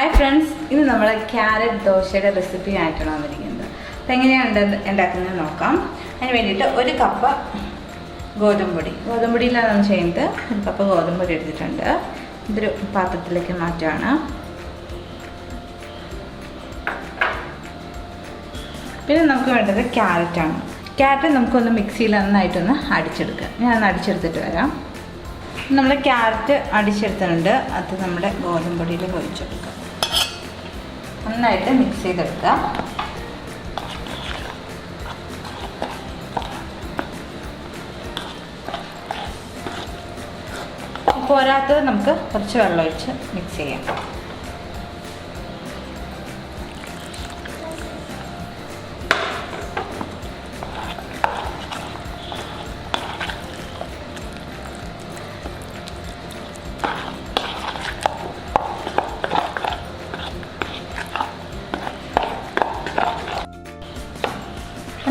Hi friends, ഇന്ന് നമ്മൾ carrot ദോശയുടെ റെസിപ്പി ആയിട്ടാണ് വന്നിരിക്കുന്നത്. അപ്പോൾ എങ്ങനെയാണ് ഉണ്ടാക്കുന്നത് നോക്കാം. അതിന് വേണ്ടിയിട്ട് 1 കപ്പ് ഗോതമ്പൊടിയിലാണ് നമ്മൾ ചെയ്യുന്നത്. 1 കപ്പ് ഗോതമ്പൊടി എടുത്തിട്ടുണ്ട്. ഇതൊരു പാത്രത്തിലേക്ക് മാറ്റുകയാണ്. പിന്നെ നമുക്ക് വേണ്ടത് ക്യാരറ്റാണ്. ക്യാരറ്റ് നമുക്കൊന്ന് മിക്സിയിൽ നന്നായിട്ടൊന്ന് അടിച്ചെടുക്കാം. ഞാനൊന്ന് അടിച്ചെടുത്തിട്ട് വരാം. നമ്മൾ ക്യാരറ്റ് അടിച്ചെടുത്തിട്ടുണ്ട്. അത് നമ്മുടെ ഗോതമ്പൊടിയിൽ ഒഴിച്ചെടുക്കാം. നന്നായിട്ട് മിക്സ് ചെയ്തെടുക്കാം. പോരാത്തത് നമുക്ക് കുറച്ച് വെള്ളം ഒഴിച്ച് മിക്സ് ചെയ്യാം.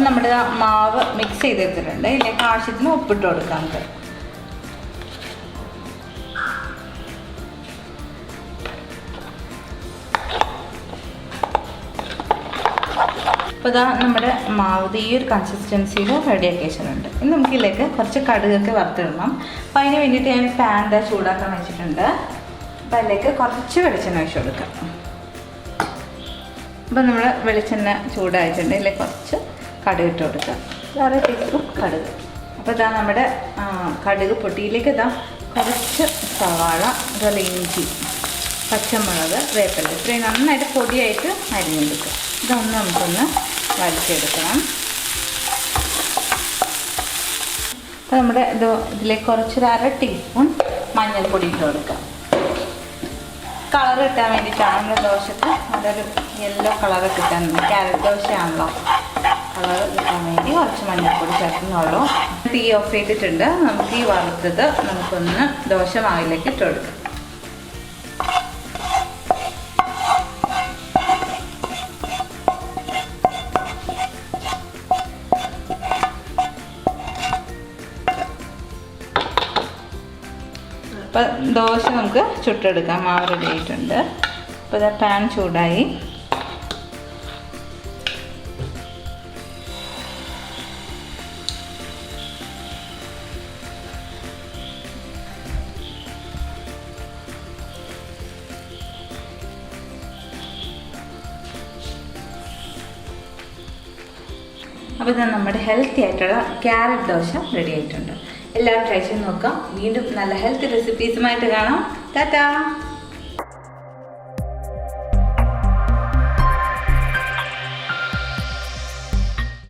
നമ്മുടെ മാവ് മിക്സ് ചെയ്തെടുത്തിട്ടുണ്ട്. ഇതിലേക്ക് ആവശ്യത്തിന് ഉപ്പിട്ട് കൊടുക്കാം. നമുക്ക് അപ്പോൾ ഇതാ നമ്മുടെ മാവ് ഈ ഒരു കൺസിസ്റ്റൻസിയിൽ റെഡിയാക്കി വെച്ചിട്ടുണ്ട്. ഇനി നമുക്ക് ഇതിലേക്ക് കുറച്ച് കടുകൊക്കെ വറുത്തിടണം. അപ്പോൾ അതിന് വേണ്ടിയിട്ട് ഞാൻ പാൻ ചൂടാക്കാൻ വെച്ചിട്ടുണ്ട്. അപ്പോൾ അതിലേക്ക് കുറച്ച് വെളിച്ചെണ്ണ ഒഴിച്ച് കൊടുക്കാം. അപ്പോൾ നമ്മൾ വെളിച്ചെണ്ണ ചൂടായിട്ടുണ്ട്. ഇതിലേക്ക് കുറച്ച് കടുക് ഇട്ട് കൊടുക്കുക. 1/2 ടീസ്പൂൺ കടുക്. അപ്പോൾ ഇതാ നമ്മുടെ കടുക് പൊട്ടിയിലേക്ക് ഇതാ കുറച്ച് സവാള, അതുപോലെ ഇഞ്ചി, പച്ചമുളക്, വേപ്പില ഇത്രയും നന്നായിട്ട് പൊടിയായിട്ട് അരിഞ്ഞെടുക്കുക. ഇതൊന്ന് നമുക്കൊന്ന് വരച്ചെടുക്കണം. അപ്പോൾ നമ്മുടെ ഇതിലേക്ക് കുറച്ചൊരു 1/2 ടീസ്പൂൺ മഞ്ഞൾപ്പൊടി ഇട്ട് കൊടുക്കുക. കളർ കിട്ടാൻ വേണ്ടിയിട്ടാണ് നമ്മുടെ ദോശക്ക് അതൊരു യെല്ലോ കളർ കിട്ടാൻ. ക്യാരറ്റ് ദോശയാണല്ലോ, കളർ കിട്ടാൻ വേണ്ടി കുറച്ച് മഞ്ഞൾപ്പൊടി ചേർക്കുന്നുള്ളൂ. തീ ഓഫ് ചെയ്തിട്ടുണ്ട്. നമുക്ക് ഈ വറുത്തത് നമുക്കൊന്ന് ദോശ മാവിലേക്ക് ഇട്ട് കൊടുക്കാം. അപ്പം ദോശ നമുക്ക് ചുട്ടെടുക്കാം. മാവ് റെഡി ആയിട്ടുണ്ട്. അപ്പോൾ ഇതാ പാൻ ചൂടായി. അപ്പോൾ ഇത് നമ്മുടെ ഹെൽത്തി ആയിട്ടുള്ള ക്യാരറ്റ് ദോശ റെഡി ആയിട്ടുണ്ട്. എല്ലാവരും ട്രൈ ചെയ്ത് നോക്കാം. വീണ്ടും നല്ല ഹെൽത്തി റെസിപ്പീസുമായിട്ട് കാണാം. ടാറ്റാ.